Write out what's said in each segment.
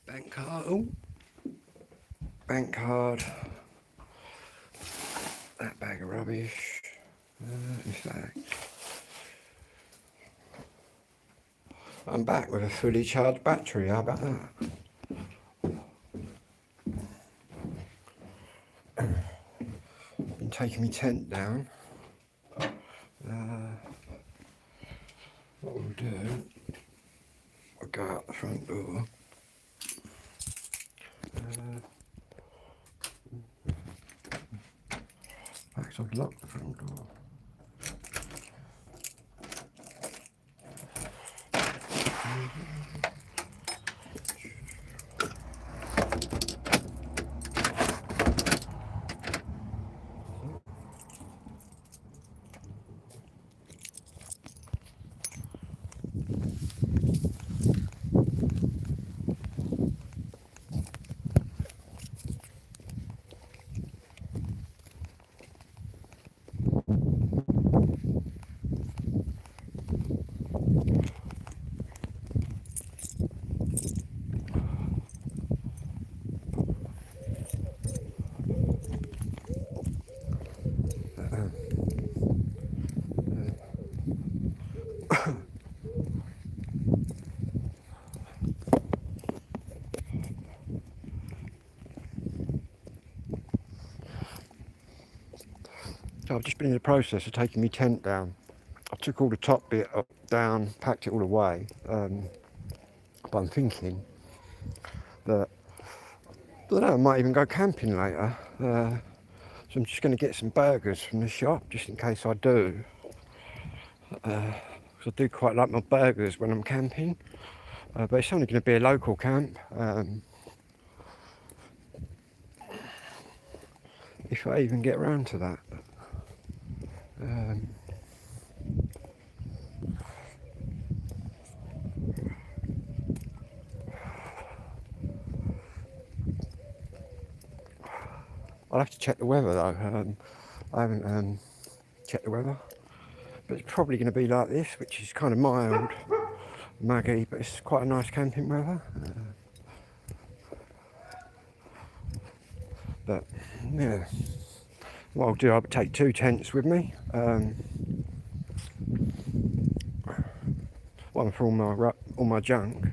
Bank card. Oh, bank card. That bag of rubbish. In fact, I'm back with a fully charged battery. How about that? Been taking my tent down. What we'll do, I'll go out the front door. Perhaps I've locked the front door. So I've just been in the process of taking my tent down. I took all the top bit up, down, packed it all away. But I'm thinking that I don't know, I might even go camping later. So I'm just going to get some burgers from the shop, just in case I do. Because I do quite like my burgers when I'm camping. But it's only going to be a local camp. If I even get around to that. I'll have to check the weather though. I haven't checked the weather. But it's probably going to be like this, which is kind of mild, muggy, but it's quite a nice camping weather. But yeah, what I'll do, I'll take 2 tents with me. One for all my junk.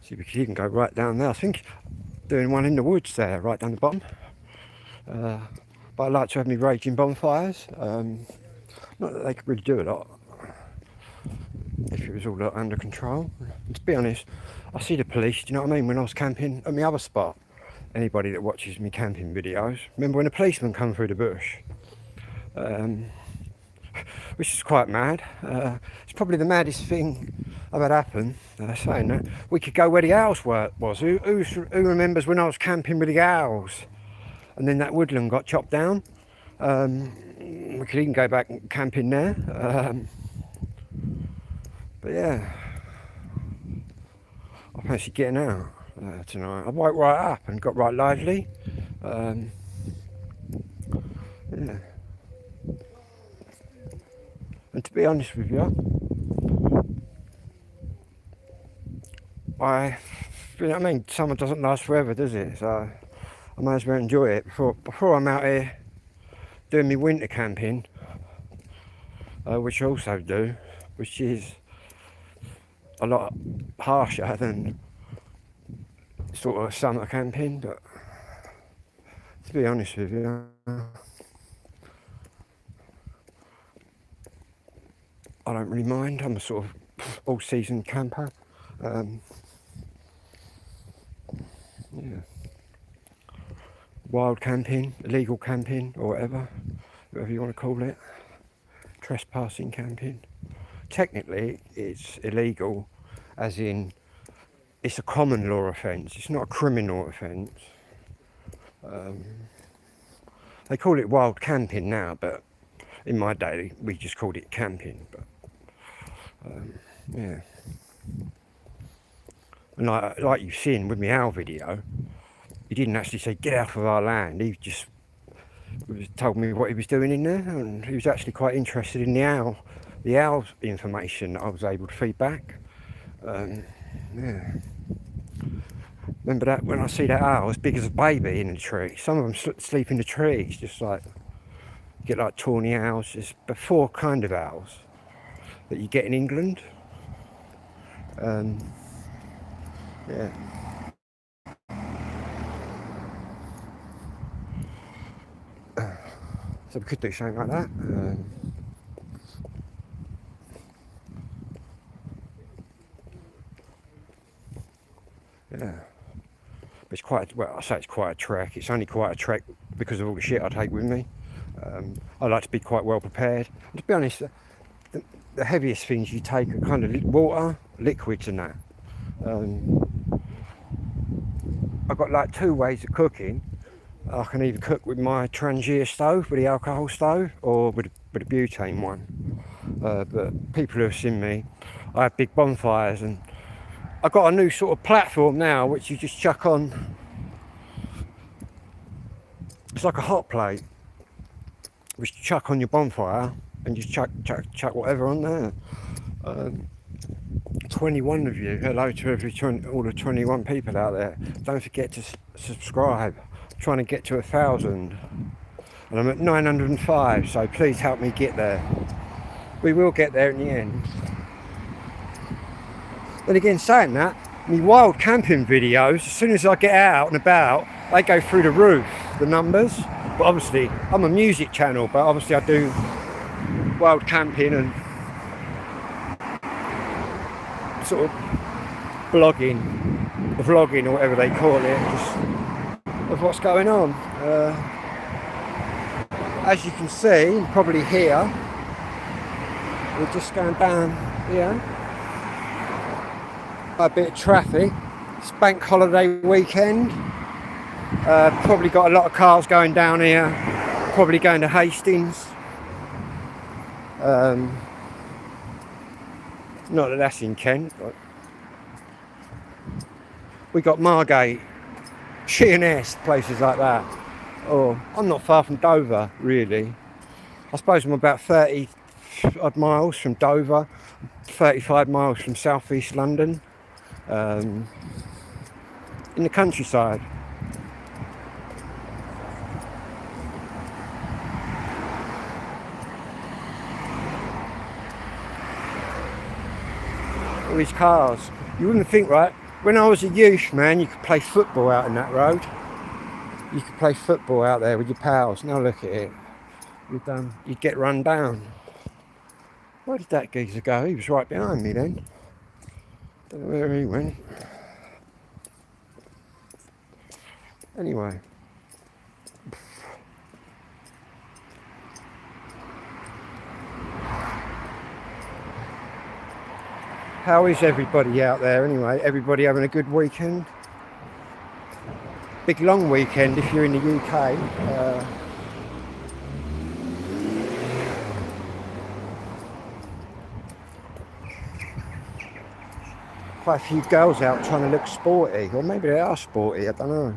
See, we could even go right down there. I think doing one in the woods there, right down the bottom. But I like to have me raging bonfires. Not that they could really do a lot if it was all under control. And to be honest, I see the police, do you know what I mean, when I was camping at my other spot. Anybody that watches me camping videos, remember when a policeman come through the bush? Which is quite mad. It's probably the maddest thing I've had happen. Saying that, we could go where the owls was. Who remembers when I was camping with the owls? And then that woodland got chopped down. We could even go back camping there. But yeah, I fancy getting out tonight. I woke right up and got right lively. Yeah. And to be honest with you, you know what I mean, summer doesn't last forever, does it? So I might as well enjoy it before I'm out here doing my winter camping, which I also do, which is a lot harsher than sort of summer camping. But to be honest with you, I don't really mind. I'm a sort of all-season camper. Yeah. Wild camping, illegal camping, or whatever you want to call it. Trespassing camping. Technically, it's illegal, as in it's a common law offence. It's not a criminal offence. They call it wild camping now, but in my day we just called it camping. But yeah. And like you've seen with my owl video, he didn't actually say get out of our land. told me what he was doing in there, and he was actually quite interested in the owl information that I was able to feed back. Yeah. Remember that when I see that owl as big as a baby in the tree. Some of them sleep in the trees, just like you get like tawny owls. There's 4 kind of owls that you get in England. Yeah. So we could do something like that. Yeah. But it's quite, well, I say it's quite a trek. It's only quite a trek because of all the shit I take with me. I like to be quite well prepared. And to be honest, the heaviest things you take are kind of water, liquids and that. I've got like 2 ways of cooking. I can either cook with my Trangia stove, with the alcohol stove, or with a butane one. But people who have seen me, I have big bonfires, and I've got a new sort of platform now which you just chuck on. It's like a hot plate which you chuck on your bonfire and just chuck whatever on there. 21 of you, hello to all the 21 people out there. Don't forget to subscribe. I'm trying to get to 1,000 and I'm at 905, so please help me get there. We will get there in the end. Then again, saying that, my wild camping videos, as soon as I get out and about, they go through the roof, the numbers. But obviously, I'm a music channel, but obviously I do wild camping and sort of vlogging or whatever they call it, just of what's going on. As you can see, and probably hear, we're just going down here. A bit of traffic. It's bank holiday weekend. Probably got a lot of cars going down here. Probably going to Hastings. Not that that's in Kent, but we got Margate, Sheerness, places like that. Oh, I'm not far from Dover, really. I suppose I'm about 30 odd miles from Dover, 35 miles from southeast London. In the countryside. All these cars. You wouldn't think, right? When I was a youth, man, you could play football out in that road. You could play football out there with your pals. Now look at it. You'd get run down. Where did that geezer go? He was right behind me then. Don't know where he went. Anyway. How is everybody out there anyway? Everybody having a good weekend? Big long weekend if you're in the UK. Quite a few girls out trying to look sporty, or maybe they are sporty, I don't know.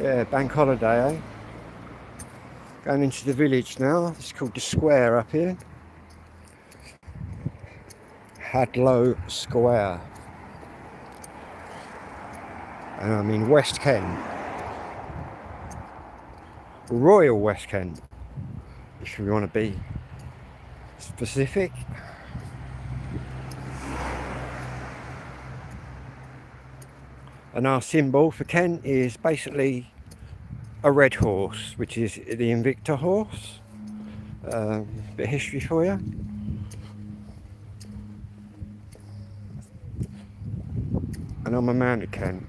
Yeah, bank holiday, eh? Going into the village now. It's called the Square up here. Hadlow Square. And I'm in West Kent. Royal West Kent, if we want to be specific. And our symbol for Kent is basically a red horse, which is the Invicta horse. Bit of history for you. And I'm a man of Kent.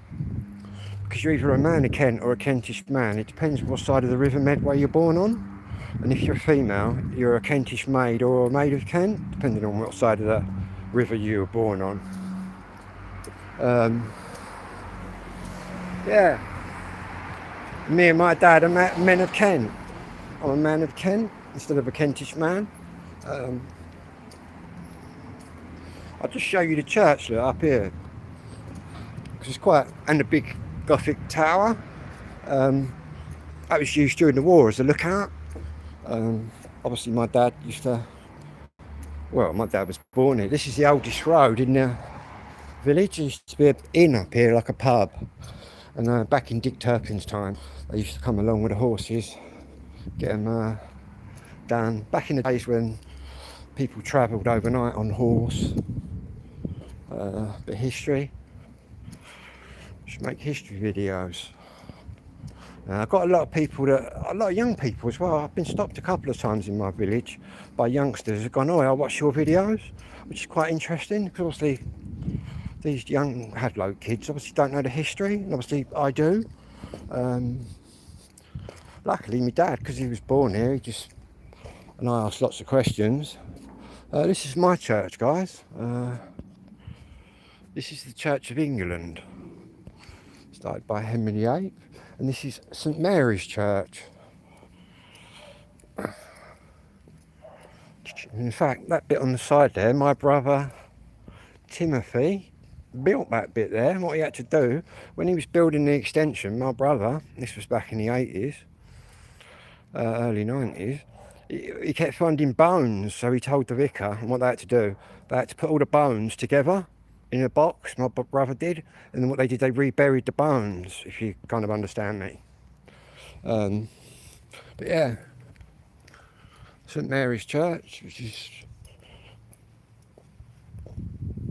Because you're either a man of Kent or a Kentish man. It depends what side of the River Medway you're born on. And if you're a female, you're a Kentish maid or a maid of Kent, depending on what side of the river you were born on. Yeah. Me and my dad are men of Kent. I'm a man of Kent instead of a Kentish man. I'll just show you the church, look, up here. because it's quite, and a big Gothic tower. That was used during the war as a lookout. Obviously my dad used to, well, my dad was born here. This is the oldest road in the village. There used to be an inn up here, like a pub. And back in Dick Turpin's time, they used to come along with the horses, get them down. Back in the days when people travelled overnight on horse. Bit of history. Should make history videos. I've got a lot of people a lot of young people as well. I've been stopped a couple of times in my village by youngsters who've gone, oh, I watch your videos, which is quite interesting, because obviously these young Hadlow kids obviously don't know the history, and obviously I do. Luckily my dad, because he was born here, and I asked lots of questions. This is my church, guys. This is the Church of England, started by Henry VIII. And this is St Mary's Church. In fact, that bit on the side there, my brother Timothy built that bit there. And what he had to do, when he was building the extension, my brother, this was back in the 80s, early 90s, he kept finding bones. So he told the vicar, and what they had to do, they had to put all the bones together in a box, my brother did, and then what they did, they reburied the bones, if you kind of understand me. But yeah, St Mary's Church, which is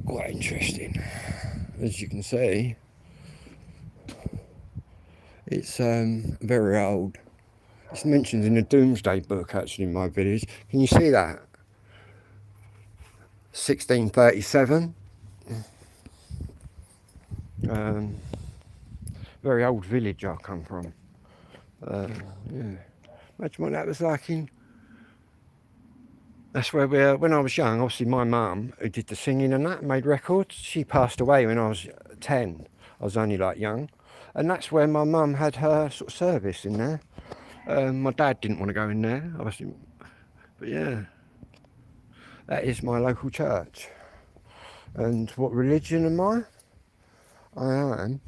quite interesting. As you can see, it's very old. It's mentioned in the Domesday Book, actually, in my village. Can you see that? 1637. Very old village I come from. Yeah. Imagine what that was like in. That's where when I was young, obviously my mum, who did the singing and that, made records, she passed away when I was 10. I was only like young. And that's where my mum had her sort of service in there. My dad didn't want to go in there, obviously. But yeah, that is my local church. And what religion am I? I am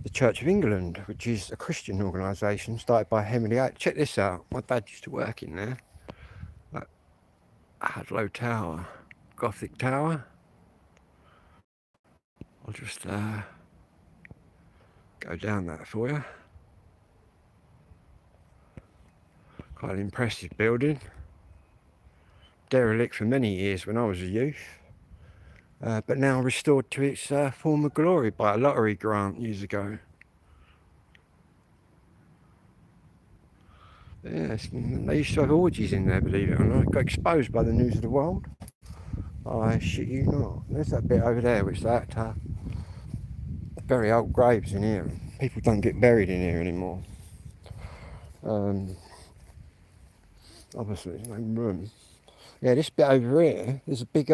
the Church of England, which is a Christian organisation started by Henry VIII. Check this out. My dad used to work in there. That Hadlow Tower, Gothic Tower. I'll just go down that for you. Quite an impressive building. Derelict for many years when I was a youth. But now restored to its former glory by a lottery grant years ago. Yes, they used to have orgies in there, believe it or not. It got exposed by the News of the World. I shit you not. There's that bit over there, which that very old graves in here. People don't get buried in here anymore. Obviously, there's no room. Yeah, this bit over here, there's a big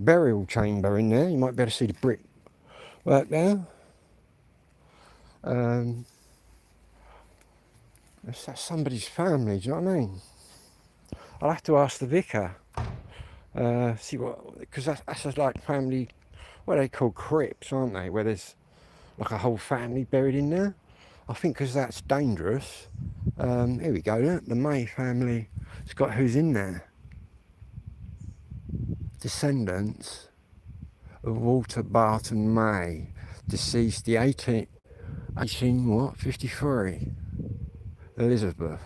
burial chamber in there. You might be able to see the brick work there. That's somebody's family, do you know what I mean? I'll have to ask the vicar. See what, because that's like family, what are they called, crypts, aren't they? Where there's like a whole family buried in there. I think because that's dangerous. Here we go, look, the May family. It's got who's in there. Descendants of Walter Barton May, deceased the 53, Elizabeth.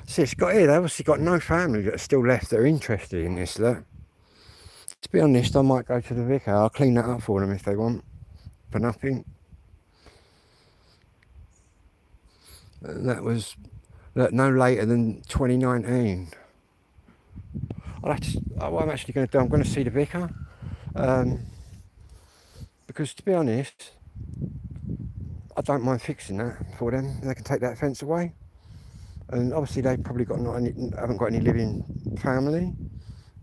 See, it's got here, they've obviously got no family that are still left that are interested in this, look. To be honest, I might go to the vicar. I'll clean that up for them if they want, for nothing. That was no later than 2019. What I'm actually going to do, I'm going to see the vicar. Because to be honest, I don't mind fixing that for them. They can take that fence away. And obviously they've probably haven't got any living family,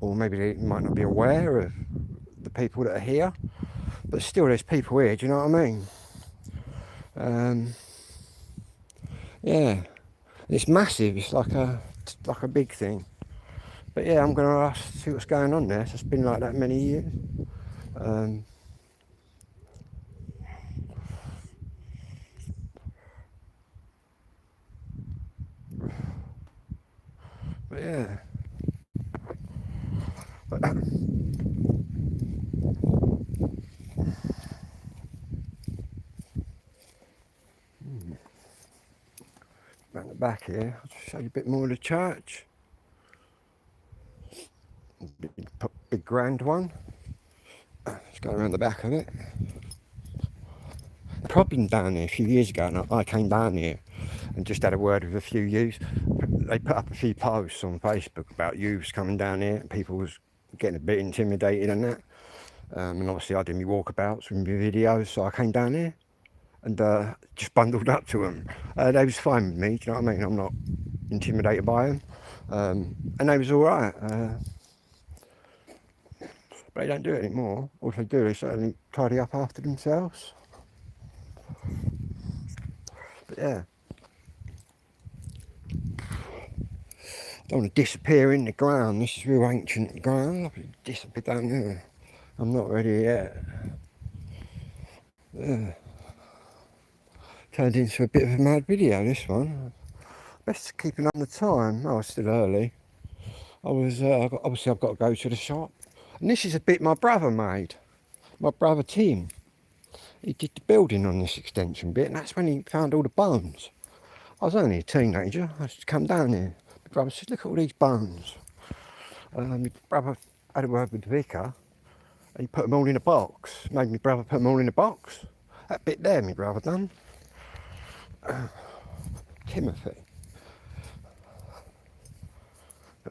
or maybe they might not be aware of the people that are here. But still, there's people here. Do you know what I mean? Yeah, it's massive. It's like a big thing. But yeah, I'm going to ask, see what's going on there. It's been like that many years. But yeah. But, around the back here, I'll just show you a bit more of the church. Big grand one. Let's go around the back of it. The problem down there a few years ago, and I came down here and just had a word with a few youths. They put up a few posts on Facebook about youths coming down here, and people was getting a bit intimidated and that. And obviously I did my walkabouts with my videos, so I came down here and just bundled up to them. They was fine with me, do you know what I mean? I'm not intimidated by them. And they was alright. But they don't do it anymore. All they do is certainly tidy up after themselves. But yeah. I don't want to disappear in the ground. This is real ancient ground. I'll disappear down there. I'm not ready yet. Yeah. Turned into a bit of a mad video, this one. Best keeping on the time. Oh, it's still early. Obviously I've got to go to the shop. And this is a bit my brother made. My brother Tim. He did the building on this extension bit, and that's when he found all the bones. I was only a teenager. I just come down here. My brother said, look at all these bones. My brother had a word with the vicar. He put them all in a box. Made my brother put them all in a box. That bit there, my brother done. Timothy.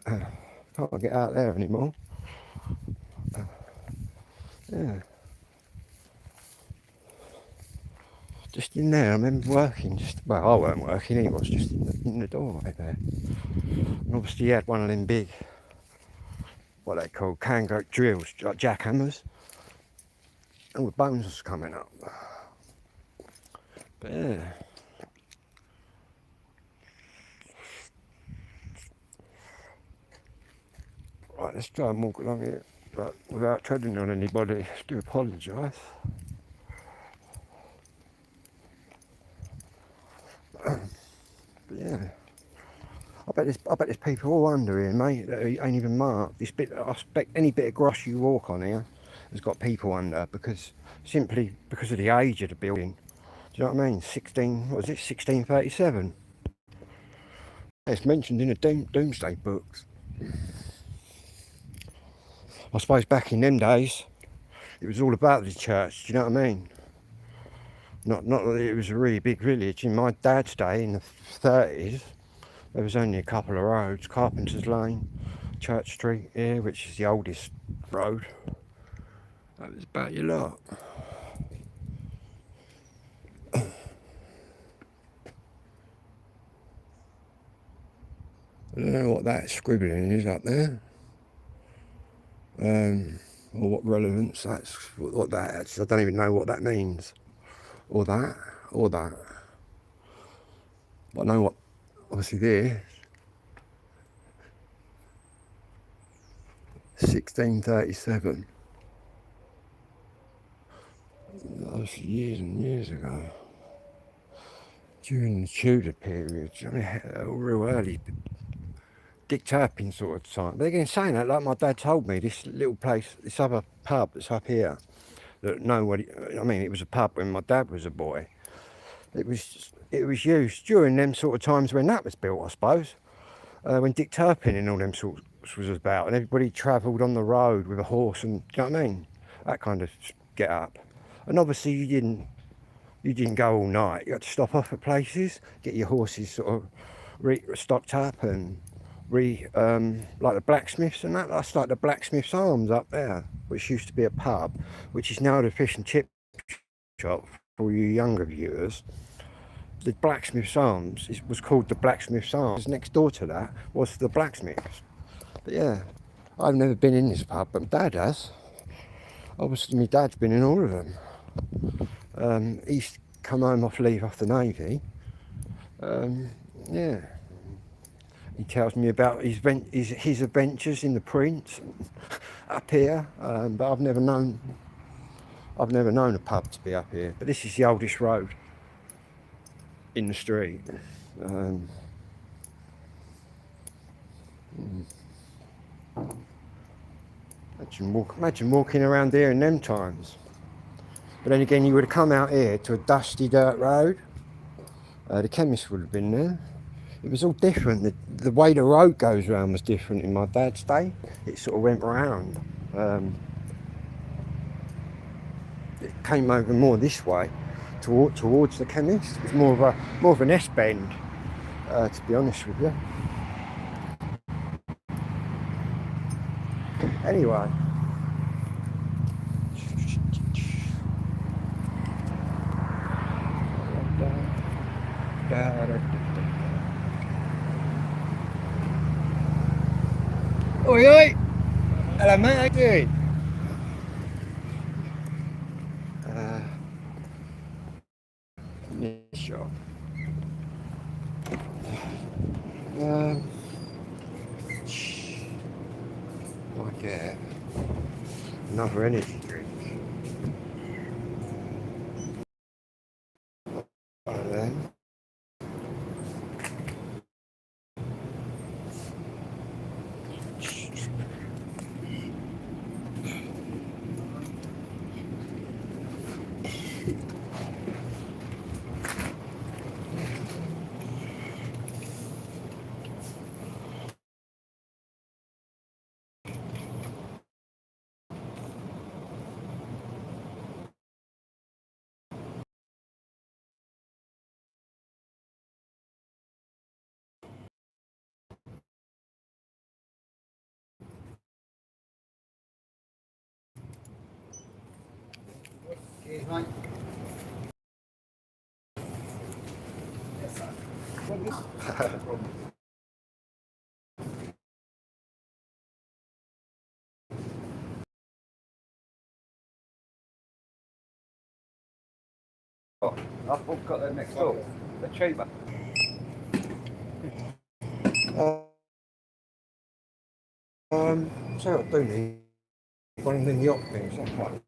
Can't get out there anymore. Yeah. Just in there, I remember working, well, I weren't working, he was just in the doorway there. And obviously he had one of them big, what they call cangote drills, like jackhammers. And all the bones was coming up. But yeah. Right, let's try and walk along here, but without treading on anybody. I do apologise. But yeah, I bet there's people all under here, mate, that ain't even marked. This bit, I expect any bit of grass you walk on here has got people under, simply because of the age of the building. Do you know what I mean? 1637. It's mentioned in the Doomsday books. I suppose back in them days, it was all about the church. Do you know what I mean? Not that it was a really big village. In my dad's day, in the 30s, there was only a couple of roads. Carpenter's Lane, Church Street here, which is the oldest road. That was about your lot. I don't know what that scribbling is up there. Or what relevance that's, what that is. I don't even know what that means. Or that. But I know what, obviously there, 1637. That was years and years ago. During the Tudor period, I mean, real early Dick Turpin sort of time. But again, saying that, like my dad told me, this little place, this other pub that's up here, that nobody, I mean, it was a pub when my dad was a boy. It was used during them sort of times when that was built, I suppose. When Dick Turpin and all them sorts was about, and everybody travelled on the road with a horse, and do you know what I mean? That kind of get up. And obviously you didn't go all night. You had to stop off at places, get your horses sort of stocked up, and like the blacksmiths and that. That's like the Blacksmith's Arms up there, which used to be a pub, which is now the fish and chip shop for you younger viewers. The Blacksmith's Arms was called the Blacksmith's Arms. Next door to that was the blacksmiths. But yeah, I've never been in this pub, but my dad has. Obviously my dad's been in all of them. He's come home off leave off the Navy. Yeah. He tells me about his adventures in the Prince up here, but I've never known a pub to be up here. But this is the oldest road in the street. Imagine walking around here in them times. But then again, you would have come out here to a dusty dirt road. The chemist would have been there. It was all different. The way the road goes round was different in my dad's day. It sort of went round. It came over more this way, towards the chemist. It was more of an S bend, to be honest with you. Anyway. Oi, oi! Hello, mate. How you doing? This shop. Like another energy drink. Right then. Cheers, mate. Yes, sir. I've got them next door. They're cheaper. So I do need one of them yacht things. That's quite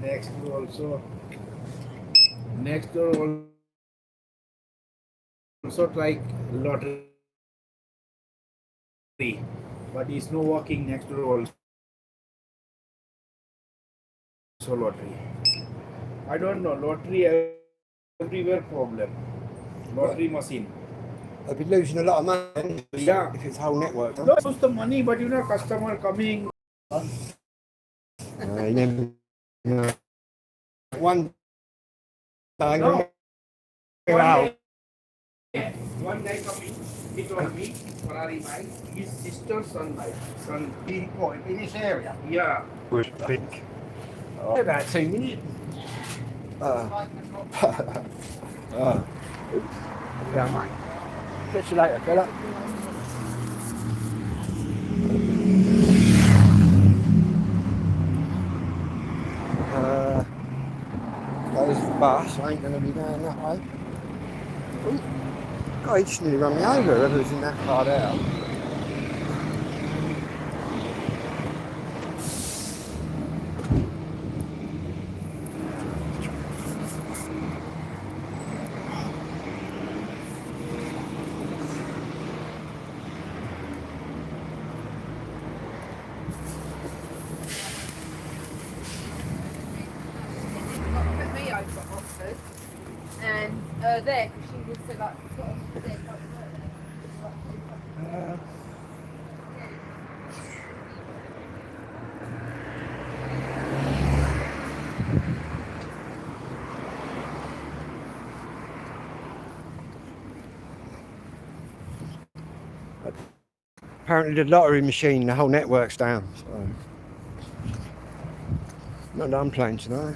Next door also try lottery, but it's no working next door also lottery. I don't know, lottery everywhere problem. Lottery machine. They'd be losing a lot of money Yeah. if it's whole network. Huh? Don't lose the money, but customer coming. You never know. One day, No. out. One guy coming, he told me, Ferrari bike, his sister's son. In this area? Yeah. Was big. About 2 minutes. Yeah, mate. Catch you later, fella. There's the bus. I ain't going to be going that way. Ooh. God, he just nearly run me over, whoever's in that car there. And there, because she was so like, Apparently the lottery machine, the whole network's down. So. Not that I'm playing tonight.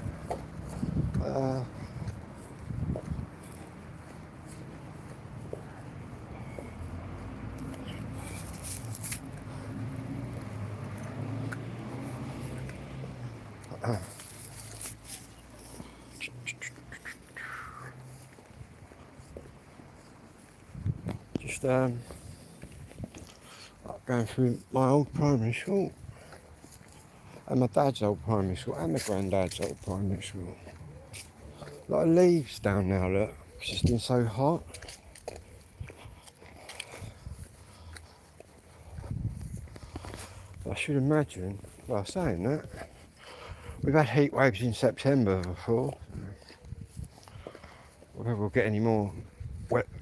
just going through my old primary school and my dad's old primary school and my granddad's old primary school. A lot of leaves down now, look, it's just been so hot. I should imagine, well, saying that, we've had heat waves in September before. Whether we'll get any more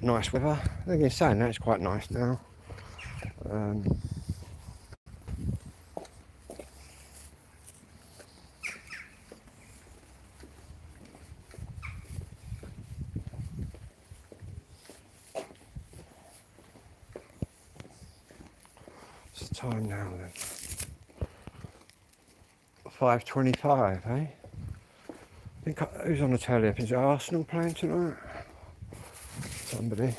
nice weather. I think it's saying that it's quite nice now. What's the time now then? 5:25, eh? I think who's on the telly? Is it Arsenal playing tonight? Somebody.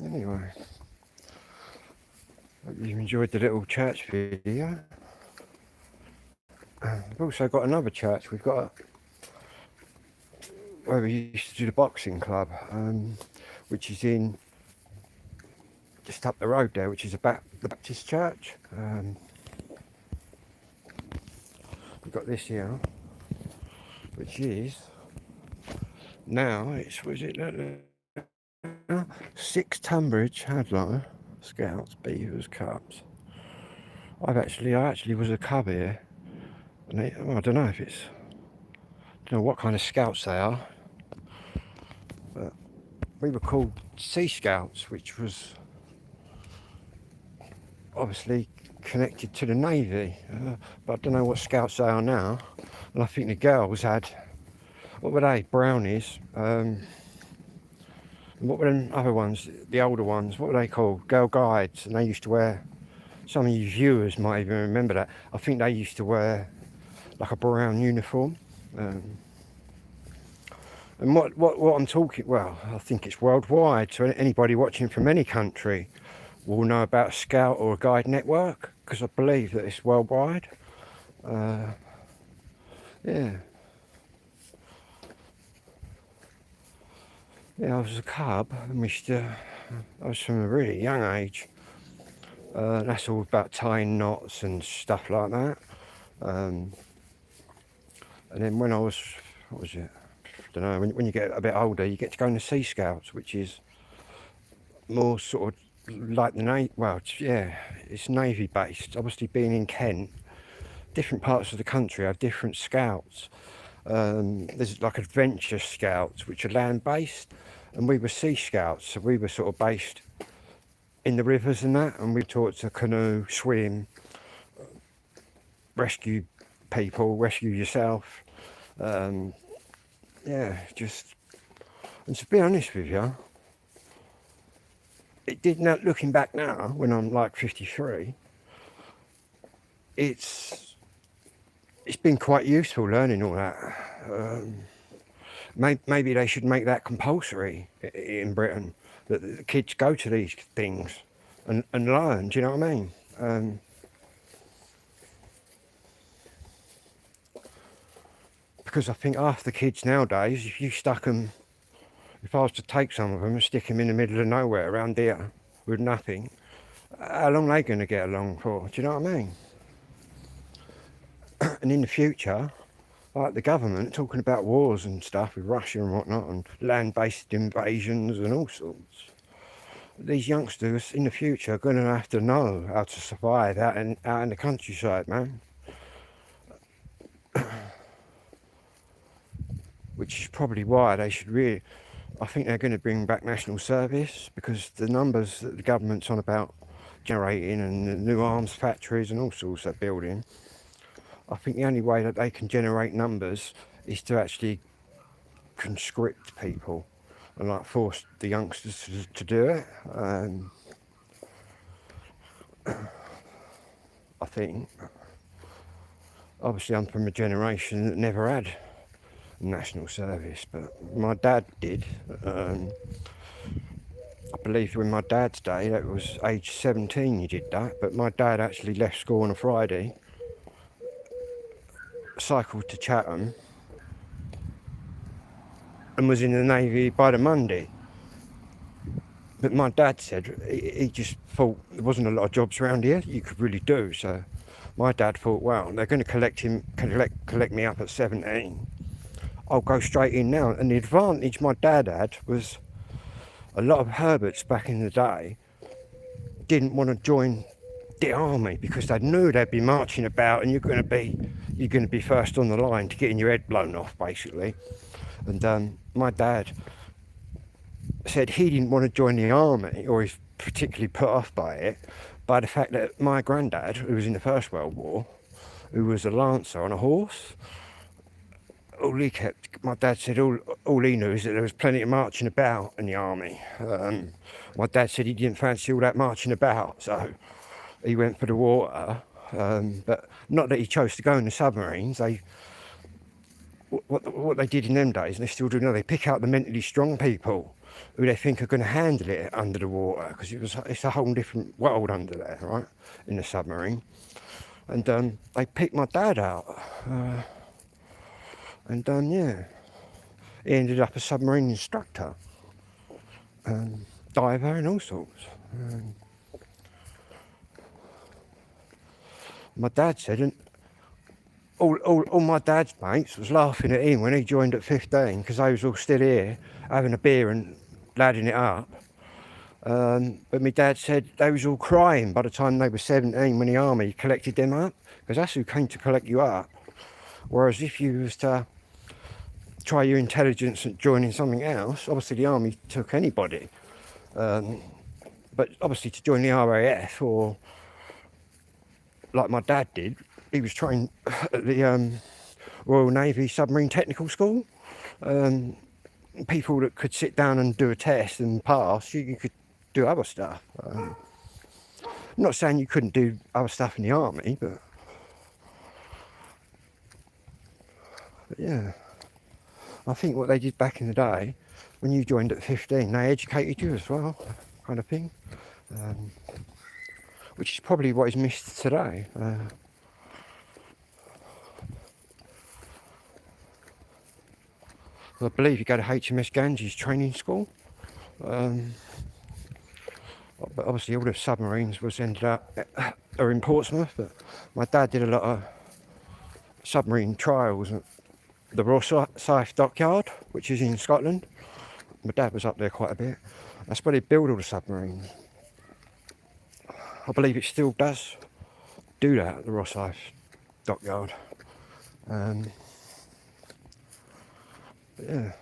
Anyway, hope you enjoyed the little church video. We've also got another church. We've got where we used to do the boxing club, which is in just up the road there, which is the Baptist church. We've got this here, which is now it's 6 Tunbridge Hadlow Scouts, Beavers, Cubs. I actually was a cub here, and I don't know if it's, I don't know what kind of scouts they are, but we were called Sea Scouts, which was obviously connected to the Navy, but I don't know what scouts they are now. And I think the girls had, what were they, brownies, what were the other ones, the older ones, what were they called, girl guides, and they used to wear, some of you viewers might even remember that, I think they used to wear like a brown uniform. And what I'm talking, well, I think it's worldwide, so anybody watching from any country will know about a scout or a guide network, because I believe that it's worldwide. Yeah, I was a cub, and I was from a really young age. That's all about tying knots and stuff like that. And then when I was, what was it? I don't know, when you get a bit older, you get to go in the Sea Scouts, which is more sort of like the Navy. Well, it's Navy based. Obviously, being in Kent, different parts of the country have different scouts. There's like adventure scouts, which are land based, and we were Sea Scouts, so we were sort of based in the rivers and that, and we taught to canoe, swim, rescue people, rescue yourself. Just, and to be honest with you, it did not, looking back now, when I'm like 53, it's been quite useful learning all that. Maybe they should make that compulsory in Britain, that the kids go to these things and learn, do you know what I mean? Because I think half the kids nowadays, if you stuck them, if I was to take some of them and stick them in the middle of nowhere around here with nothing, how long are they going to get along for? Do you know what I mean? And in the future, like the government talking about wars and stuff with Russia and whatnot, and land-based invasions and all sorts, these youngsters in the future are going to have to know how to survive out in the countryside, man. Which is probably why they should really, I think they're going to bring back national service, because the numbers that the government's on about generating and the new arms factories and all sorts they're building, I think the only way that they can generate numbers is to actually conscript people and like force the youngsters to do it. I think, obviously I'm from a generation that never had national service, but my dad did. I believe in my dad's day that was age 17 you did that, but my dad actually left school on a Friday, cycled to Chatham, and was in the Navy by the Monday. But my dad said he just thought there wasn't a lot of jobs around here you could really do. So my dad thought, well, they're going to collect me up at 17. I'll go straight in now. And the advantage my dad had was a lot of Herberts back in the day didn't want to join the army because they knew they'd be marching about and you're going to be first on the line to getting your head blown off, basically. And my dad said he didn't want to join the army, or he's particularly put off by it, by the fact that my granddad, who was in the First World War, who was a lancer on a horse, my dad said all he knew is that there was plenty of marching about in the army. My dad said he didn't fancy all that marching about, so he went for the water. But not that he chose to go in the submarines. What they did in them days, and they still do now, they pick out the mentally strong people who they think are going to handle it under the water, because it's a whole different world under there, right, in the submarine. And they picked my dad out. Yeah, he ended up a submarine instructor, diver and all sorts. My dad said, and all my dad's mates was laughing at him when he joined at 15, because they was all still here having a beer and ladding it up. But my dad said they was all crying by the time they were 17 when the army collected them up, because that's who came to collect you up. Whereas if you was to try your intelligence and joining something else, obviously the army took anybody. But obviously to join the RAF, or like my dad did, he was trained at the Royal Navy Submarine Technical School. People that could sit down and do a test and pass, you could do other stuff. I'm not saying you couldn't do other stuff in the army, but yeah. I think what they did back in the day, when you joined at 15, they educated you as well, kind of thing. Which is probably what is missed today. I believe you go to HMS Ganges training school. But obviously all the submarines are in Portsmouth, but my dad did a lot of submarine trials at the Rosyth Dockyard, which is in Scotland. My dad was up there quite a bit. That's where they build all the submarines. I believe it still does do that at the Rosyth Dockyard. But yeah,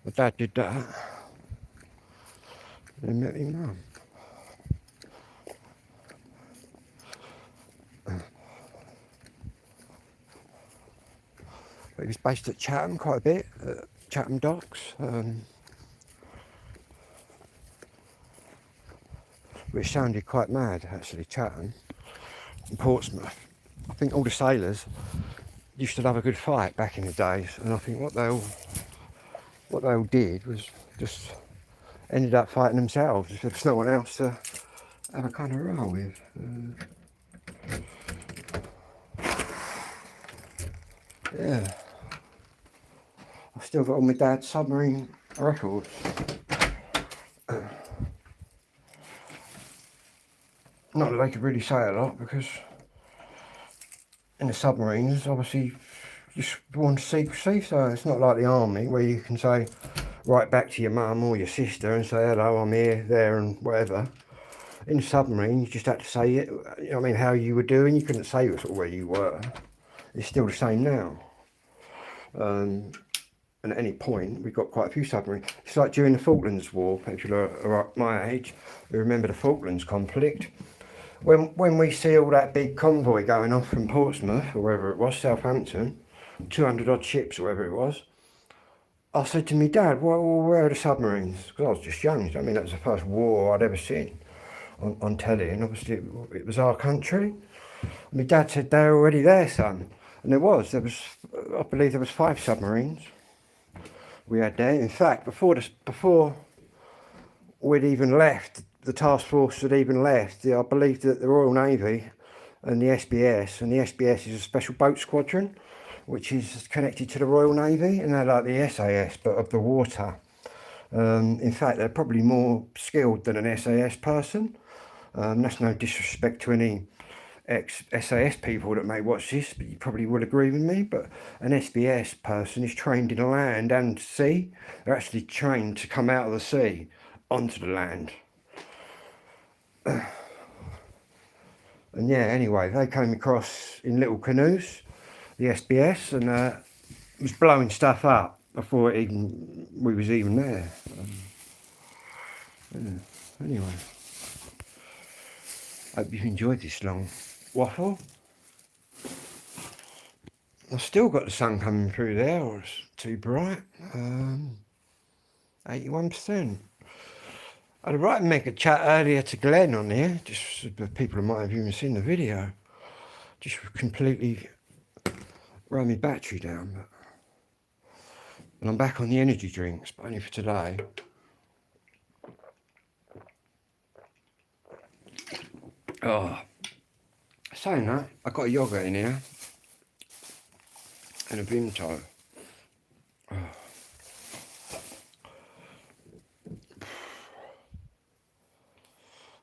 my dad did that. And met him mum. But he was based at Chatham quite a bit, at Chatham Docks, which sounded quite mad actually, Chatham, in Portsmouth. I think all the sailors used to have a good fight back in the days, and I think what they all did was just ended up fighting themselves if there was no one else to have a kind of row with. Yeah. I've still got all my dad's submarine records. Not that they could really say a lot, because in the submarines, obviously, you want secrecy, so it's not like the army where you can say right back to your mum or your sister and say, hello, I'm here, there, and whatever. In the submarine, you just had to say it, you know what I mean, how you were doing. You couldn't say sort of where you were. It's still the same now. And at any point, we've got quite a few submarines. It's like during the Falklands War, people are my age, who remember the Falklands conflict. When we see all that big convoy going off from Portsmouth, or wherever it was, Southampton, 200 odd ships, or wherever it was, I said to me dad, well, where are the submarines? Because I was just young. I mean, that was the first war I'd ever seen on telly, and obviously it was our country. And my dad said, they're already there, son. And I believe there was 5 submarines we had there. In fact, before we'd even left, the task force had even left, I believe that the Royal Navy and the SBS is a special boat squadron, which is connected to the Royal Navy, and they're like the SAS but of the water. In fact, they're probably more skilled than an SAS person. That's no disrespect to any ex-SAS people that may watch this, but you probably would agree with me. But an SBS person is trained in the land and sea. They're actually trained to come out of the sea onto the land. And yeah, anyway, they came across in little canoes, the SBS, and was blowing stuff up before we was even there. Yeah. Anyway, hope you've enjoyed this long waffle. I've still got the sun coming through there, or it's too bright. 81%. I had a right mega chat earlier to Glenn on here, just for people who might have even seen the video. Just completely ran my battery down. But, and I'm back on the energy drinks, but only for today. Oh, saying that, I got a yogurt in here and a Vimto. Oh.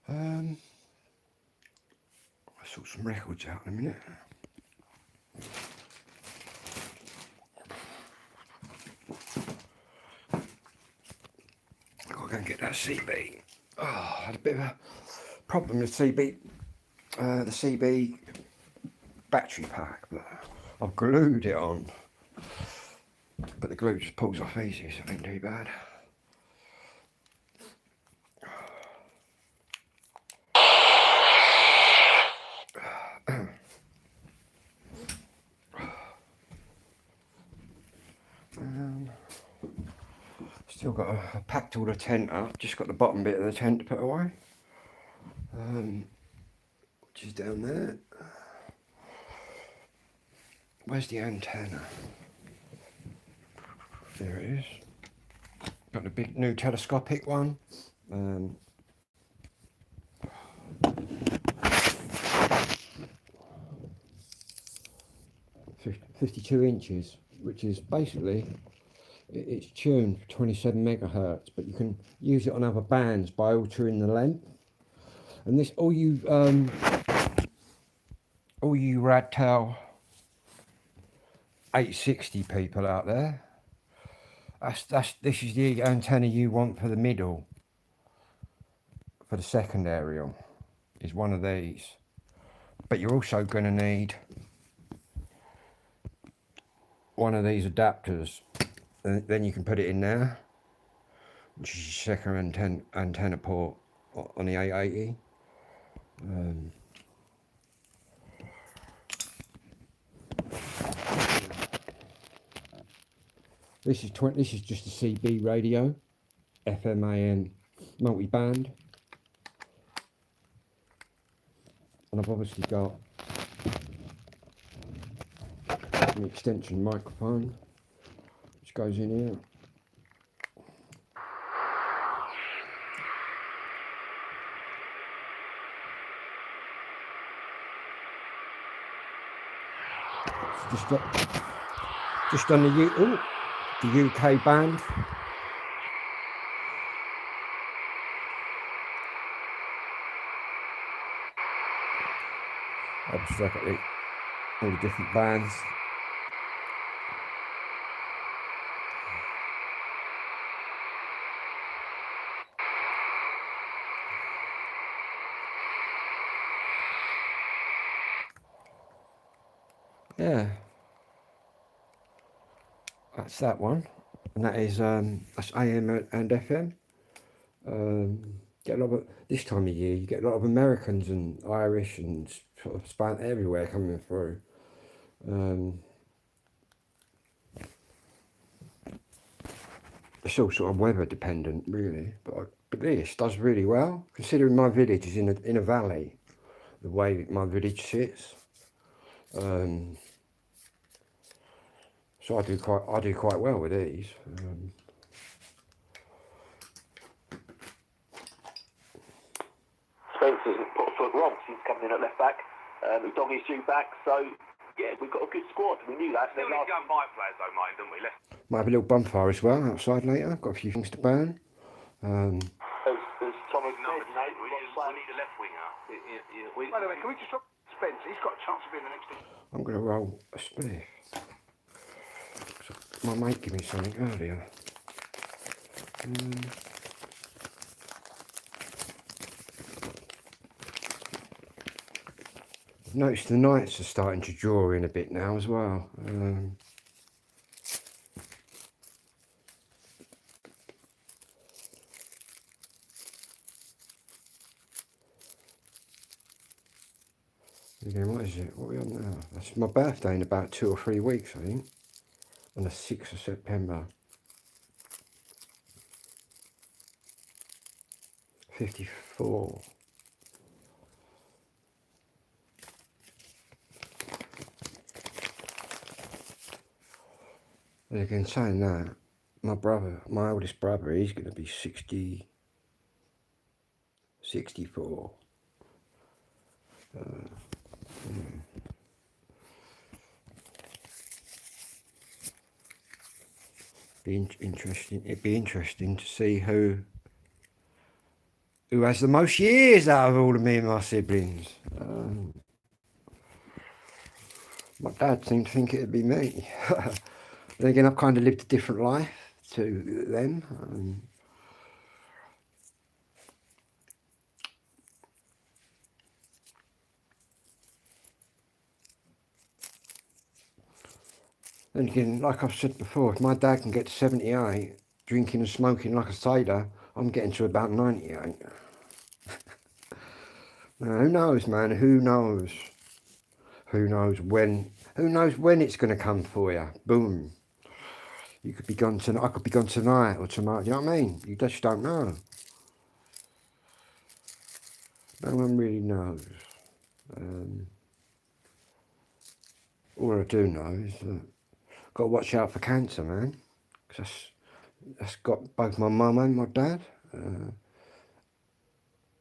I'll sort some records out in a minute. I've got to go and get that CB. Oh, I had a bit of a problem with CB, the CB battery pack, but I've glued it on. But the glue just pulls off easy, so it ain't too bad. Still got I packed all the tent up, just got the bottom bit of the tent to put away, which is down there. Where's the antenna? There it is. Got the big new telescopic one. 52 inches, which is basically, it's tuned for 27 megahertz, but you can use it on other bands by altering the length. And this, all you Radtail 860 people out there, this is the antenna you want for the middle, for the second aerial, is one of these. But you're also going to need one of these adapters, and then you can put it in there, which is your second antenna port on the 880. This is just a CB radio, FM AM multi-band, and I've obviously got an extension microphone which goes in here. It's just on the UK band. Obviously I've got all the different bands. Yeah, that's that one, and that is that's AM and FM. Get a lot of, this time of year you get a lot of Americans and Irish and sort of span everywhere coming through. It's all sort of weather dependent really, but this does really well considering my village is in a valley, the way my village sits. So I do quite well with these. Spencer's put a foot wrong. He's coming in at left back. Doggy's due back, so Yeah, we've got a good squad. We knew that. Still need to go and buy players though, Martin, don't we? Might have a little bonfire as well outside later. Got a few things to burn. As Thomas Number said, 10, we need a left winger. By the way, can we just drop Spence? He's got a chance of being the next team. I'm going to roll a spliff. My mate gave me something earlier. I've noticed the nights are starting to draw in a bit now as well. Again, what is it? What are we on now? That's my birthday in about 2 or 3 weeks, I think. On the 6th of September. 54. And again, saying that, my oldest brother, he's going to be 64. It'd be interesting to see who has the most years out of all of me and my siblings. My dad seemed to think it'd be me. Then again, I've kind of lived a different life to them. Then again, like I've said before, if my dad can get to 78, drinking and smoking like a sailor, I'm getting to about 98. Now, who knows, man? Who knows? Who knows when? Who knows when it's going to come for you? Boom. You could be gone tonight. I could be gone tonight or tomorrow. You know what I mean? You just don't know. No one really knows. All I do know is that I've got to watch out for cancer, man. Because that's got both my mum and my dad.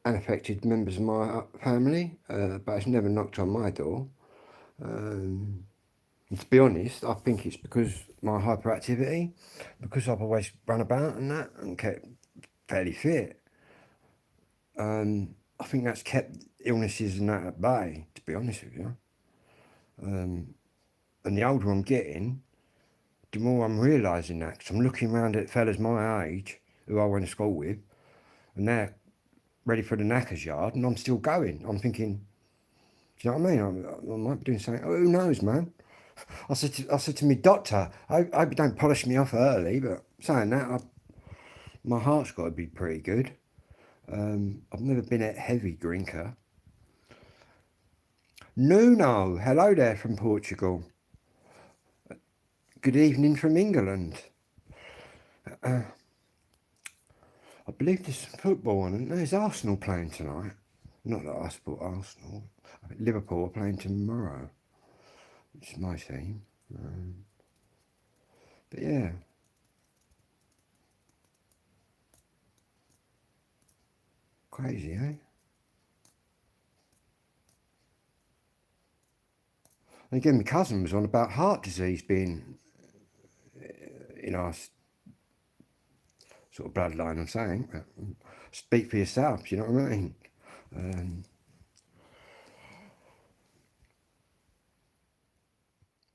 Unaffected members of my family. But it's never knocked on my door. And to be honest, I think it's because my hyperactivity, because I've always run about and that and kept fairly fit. I think that's kept illnesses and that at bay, to be honest with you. And the older I'm getting, the more I'm realising that. Because I'm looking around at fellas my age, who I went to school with, and they're ready for the knackers yard, and I'm still going. I'm thinking, do you know what I mean? I might be doing something. Oh, who knows, man? I said to my doctor, I hope you don't polish me off early, but saying that, my heart's got to be pretty good. I've never been a heavy drinker. Nuno, hello there from Portugal. Good evening from England. I believe there's some football on, and there's Arsenal playing tonight. Not that I support Arsenal. I think Liverpool are playing tomorrow, which is my team. But yeah. Crazy, eh? And again, my cousin was on about heart disease being in our sort of bloodline, I'm saying. But speak for yourself, you know what I mean?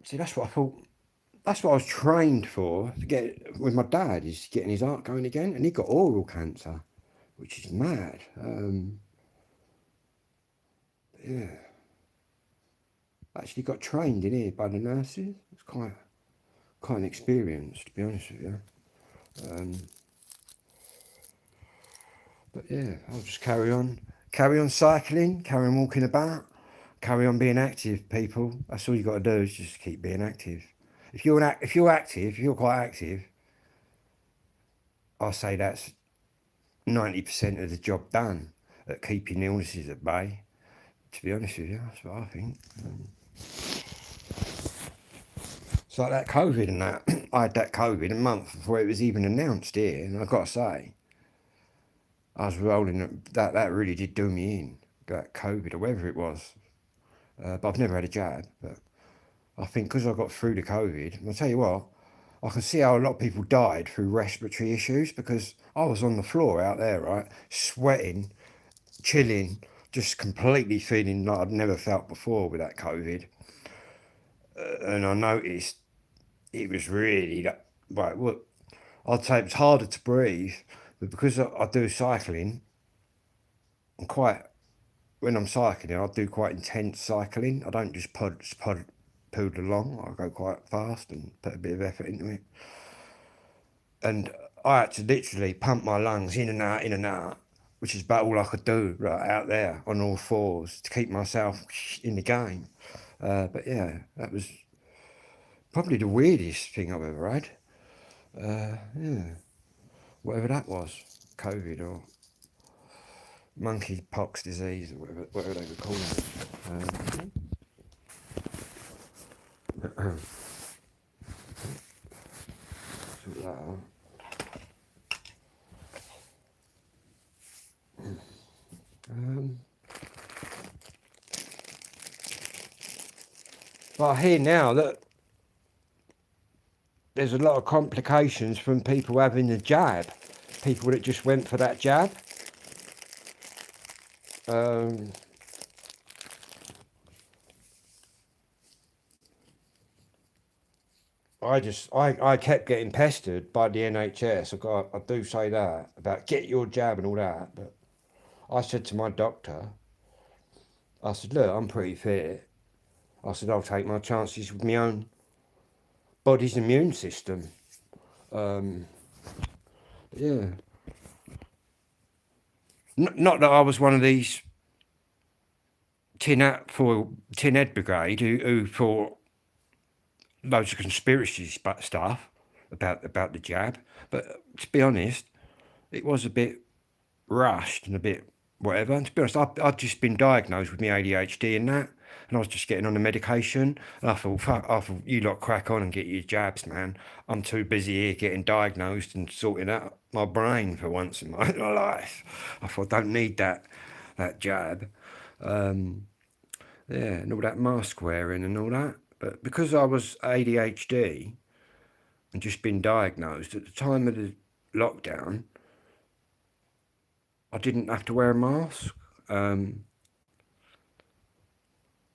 See, that's what I thought. That's what I was trained for, to get with my dad, is getting his heart going again. And he got oral cancer, which is mad. Yeah. Actually got trained in here by the nurses. It's quite an experience, to be honest with you. But yeah, I'll just carry on cycling, carry on walking about, carry on being active, people. That's all you got to do, is just keep being active. If you're quite active, I'll say that's 90% of the job done at keeping illnesses at bay. To be honest with you, that's what I think. It's like that COVID and that. I had that COVID a month before it was even announced here, and I've got to say, I was rolling, that really did do me in, that COVID or whatever it was. But I've never had a jab. But I think because I got through the COVID, and I'll tell you what, I can see how a lot of people died through respiratory issues because I was on the floor out there, right, sweating, chilling, just completely feeling like I'd never felt before with that COVID. And I noticed it was really, right, well, I'd say it was harder to breathe, but because I do cycling, I'm quite, when I'm cycling, I do quite intense cycling. I don't just poodle along. I go quite fast and put a bit of effort into it. And I had to literally pump my lungs in and out, which is about all I could do right out there on all fours to keep myself in the game. But yeah, that was probably the weirdest thing I've ever had. Yeah, whatever that was, COVID or monkeypox disease or whatever they were calling it. Sort that out. But I hear now that there's a lot of complications from people having the jab, people that just went for that jab. I kept getting pestered by the NHS. I do say that about get your jab and all that, but I said to my doctor, I said, look, I'm pretty fit. I said, I'll take my chances with my own body's immune system. Yeah. Not that I was one of these tinhead brigade who thought loads of conspiracy stuff about the jab, but to be honest, it was a bit rushed and a bit whatever. And to be honest, I'd just been diagnosed with my ADHD and that, and I was just getting on the medication. And I thought, you lot crack on and get your jabs, man. I'm too busy here getting diagnosed and sorting out my brain for once in my life. I thought, I don't need that jab. Yeah, and all that mask wearing and all that. But because I was ADHD and just been diagnosed at the time of the lockdown, I didn't have to wear a mask.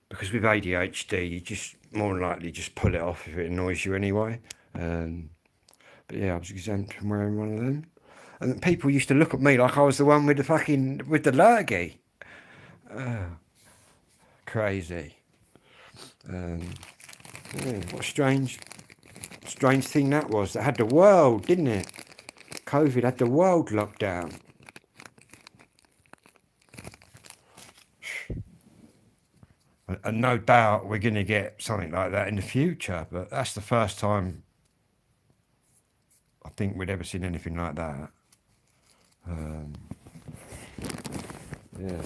Because with ADHD, you just more than likely just pull it off if it annoys you anyway. But yeah, I was exempt from wearing one of them. And people used to look at me like I was the one with the lurgy. Crazy. Yeah, what a strange thing that was. That had the world, didn't it? COVID had the world locked down. And no doubt we're going to get something like that in the future, but that's the first time I think we'd ever seen anything like that. Yeah.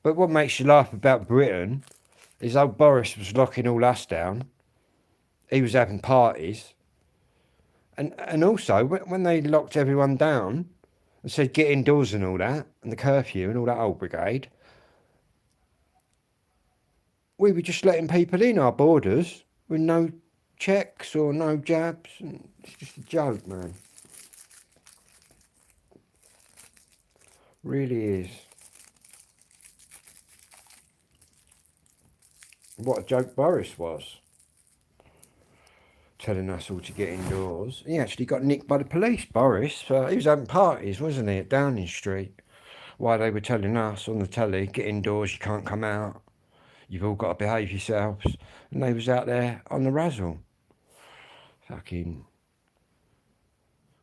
But what makes you laugh about Britain is old Boris was locking all us down. He was having parties. And also, when they locked everyone down and said get indoors and all that, and the curfew and all that old brigade, we were just letting people in our borders with no checks or no jabs. And it's just a joke, man. Really is. What a joke Boris was. Telling us all to get indoors. He actually got nicked by the police, Boris. He was having parties, wasn't he, at Downing Street. While they were telling us on the telly, get indoors, you can't come out. You've all got to behave yourselves. And they was out there on the razzle. Fucking...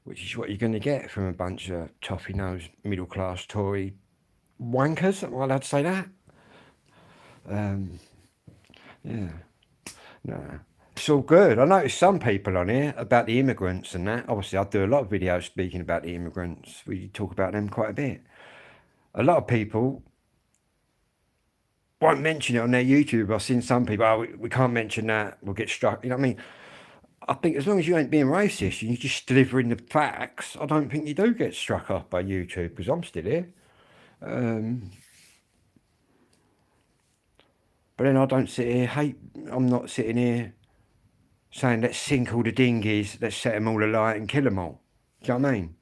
Which is what you're going to get from a bunch of toffee-nosed, middle-class Tory wankers. Am I allowed to say that? Yeah. No. It's all good. I noticed some people on here about the immigrants and that. Obviously, I do a lot of videos speaking about the immigrants. We talk about them quite a bit. A lot of people won't mention it on their YouTube. I've seen some people, we can't mention that, we'll get struck. You know what I mean? I think as long as you ain't being racist and you're just delivering the facts, I don't think you do get struck off by YouTube, because I'm still here. But then I don't sit here I'm not sitting here saying let's sink all the dinghies, let's set them all alight and kill them all. Do you know what I mean?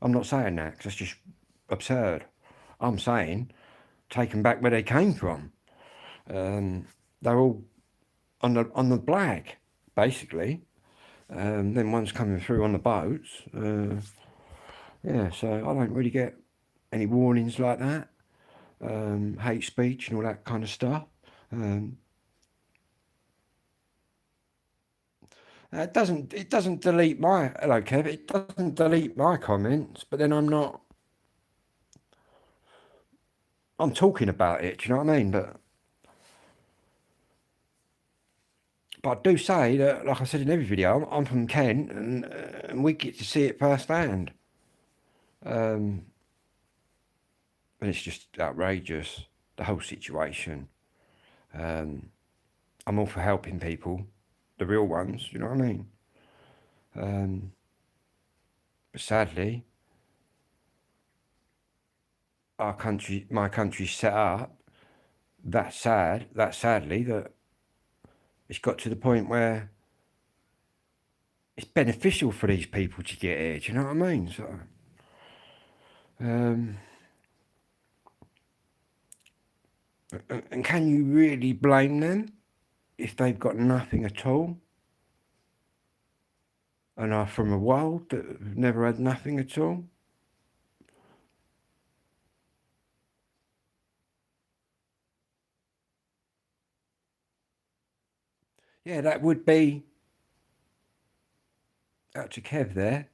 I'm not saying that because that's just absurd. I'm saying take them back where they came from. They're all on the blag, basically. Then one's coming through on the boats. Yeah, so I don't really get any warnings like that. Hate speech and all that kind of stuff. It doesn't delete my, hello Kev, it doesn't delete my comments, but then I'm talking about it, do you know what I mean? But I do say that, like I said in every video, I'm from Kent and we get to see it firsthand. And it's just outrageous, the whole situation. I'm all for helping people, the real ones, you know what I mean? But sadly, my country's set up that sadly, that it's got to the point where it's beneficial for these people to get here, do you know what I mean? So, and can you really blame them if they've got nothing at all and are from a world that have never had nothing at all? Yeah, that would be out to Kev there,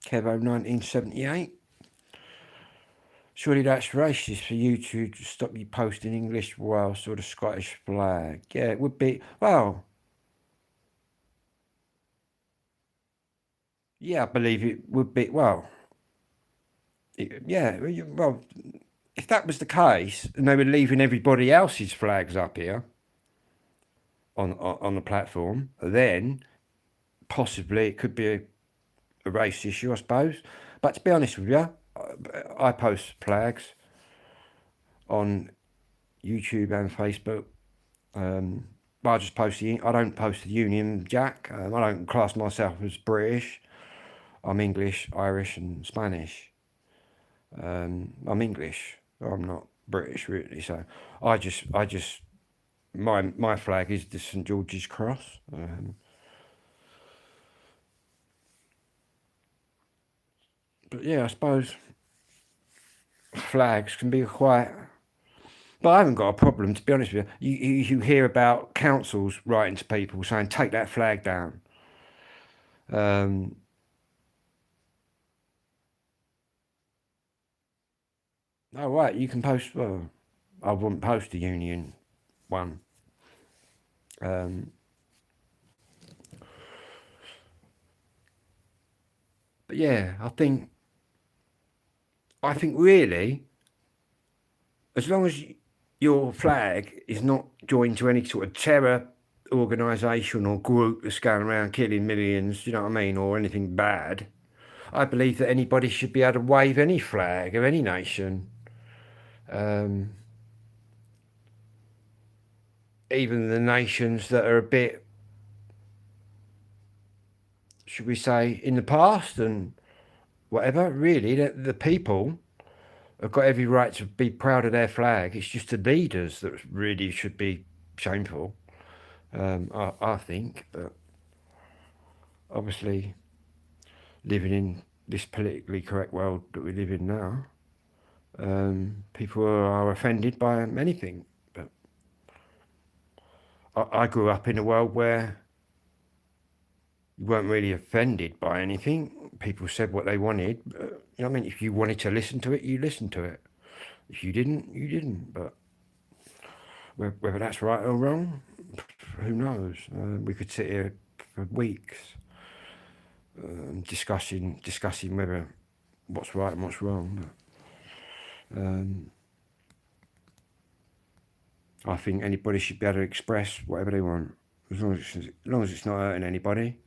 Kevo 1978. Surely that's racist for you to stop you posting English whilst or the Scottish flag. Yeah, it would be. Well, yeah, I believe it would be. Well, yeah, well, if that was the case and they were leaving everybody else's flags up here on the platform, then possibly it could be a race issue, I suppose. But to be honest with you, I post flags on YouTube and Facebook. I just post I don't post the Union Jack. I don't class myself as British. I'm English, Irish, and Spanish. I'm English. I'm not British really. So I just my flag is the St George's Cross. But yeah, I suppose flags can be quite. But I haven't got a problem, to be honest with you. You hear about councils writing to people saying, take that flag down. Oh, right, you can post, well, I wouldn't post the Union one. But yeah, I think really, as long as your flag is not joined to any sort of terror organisation or group that's going around killing millions, you know what I mean, or anything bad, I believe that anybody should be able to wave any flag of any nation. Even the nations that are a bit, should we say, in the past and whatever, really, the people have got every right to be proud of their flag. It's just the leaders that really should be shameful, I think. But obviously, living in this politically correct world that we live in now, people are offended by anything. But I grew up in a world where you weren't really offended by anything. People said what they wanted. You know what I mean? If you wanted to listen to it, you listened to it. If you didn't, you didn't. But whether that's right or wrong, who knows? We could sit here for weeks discussing whether what's right and what's wrong. But, I think anybody should be able to express whatever they want, as long as it's not hurting anybody.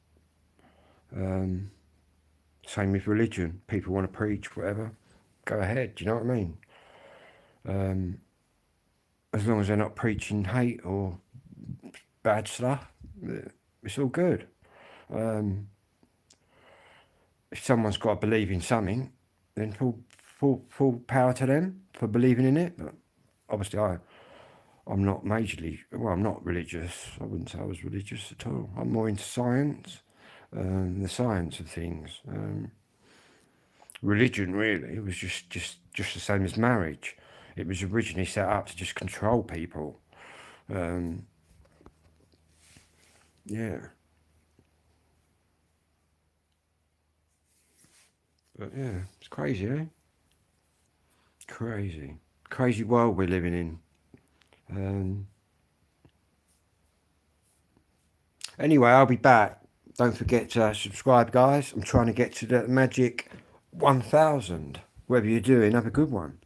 Same with religion. People want to preach whatever, go ahead. Do you know what I mean? as long as they're not preaching hate or bad stuff, it's all good. If someone's got to believe in something, then full power to them for believing in it. But obviously, I'm not majorly, well, I'm not religious. I wouldn't say I was religious at all. I'm more into science, the science of things. Religion really was just the same as marriage. It was originally set up to just control people. Yeah. But yeah, it's crazy, eh? Crazy world we're living in. Anyway, I'll be back. Don't forget to subscribe, guys. I'm trying to get to the magic 1,000. Whatever you're doing, have a good one.